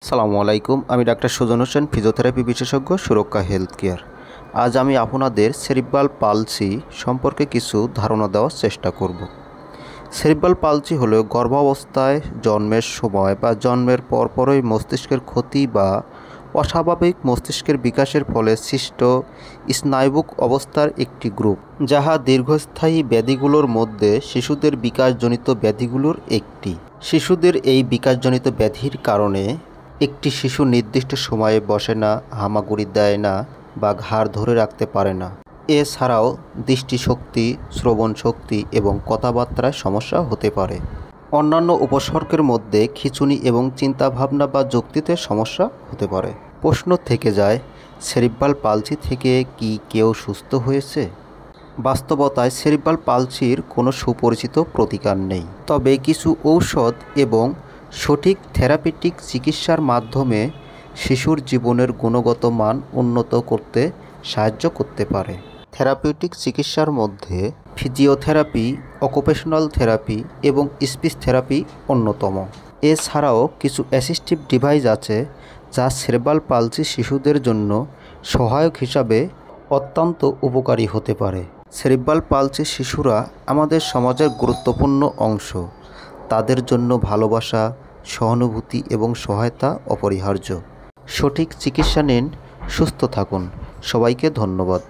আসসালামু আলাইকুম। আমি ডাক্তার সুজন হোসেন, ফিজিওথেরাপি বিশেষজ্ঞ, সুরক্ষা হেলথ কেয়ার। আজ আমি আপনাদের সেরিব্রাল পালসি সম্পর্কে কিছু ধারণা দেওয়ার চেষ্টা করব। সেরিব্রাল পালসি হলো গর্ভাবস্থায়, জন্মের সময় বা জন্মের পরপরই মস্তিষ্কের ক্ষতি বা অস্বাভাবিক মস্তিষ্কের বিকাশের ফলে সৃষ্ট স্নায়বিক অবস্থার একটি গ্রুপ, যাহা দীর্ঘস্থায়ী ব্যাধিগুলোর মধ্যে শিশুদের বিকাশজনিত ব্যাধিগুলোর একটি। শিশুদের এই বিকাশজনিত ব্যাধির কারণে একটি শিশু নির্দিষ্ট সময়ে বসে না, হামাগুড়ি দেয় না বা ঘাড় ধরে রাখতে পারে না। এছাড়াও দৃষ্টিশক্তি, শ্রবণ শক্তি এবং কথাবার্তায় সমস্যা হতে পারে। অন্যান্য উপসর্গের মধ্যে খিঁচুনি এবং চিন্তাভাবনা বা যুক্তিতে সমস্যা হতে পারে। প্রশ্ন থেকে যায়, সেরিব্রাল পালসি থেকে কি কেউ সুস্থ হয়েছে? বাস্তবতায় সেরিব্রাল পালসির কোনো সুপরিচিত প্রতিকার নেই, তবে কিছু ঔষধ এবং সঠিক থেরাপিউটিক চিকিৎসার মাধ্যমে শিশুর জীবনের গুণগত মান উন্নত করতে সাহায্য করতে পারে। থেরাপিউটিক চিকিৎসার মধ্যে ফিজিওথেরাপি, অকুপেশনাল থেরাপি এবং স্পিচ থেরাপি অন্যতম। এছাড়াও কিছু অ্যাসিস্টিভ ডিভাইস আছে যা সেরিব্রাল পালসি শিশুদের জন্য সহায়ক হিসাবে অত্যন্ত উপকারী হতে পারে। সেরিব্রাল পালসি শিশুরা আমাদের সমাজের গুরুত্বপূর্ণ অংশ। তাদের জন্য ভালোবাসা, সহানুভূতি এবং সহায়তা অপরিহার্য। সঠিক চিকিৎসা নিন, সুস্থ থাকুন। সবাইকে ধন্যবাদ।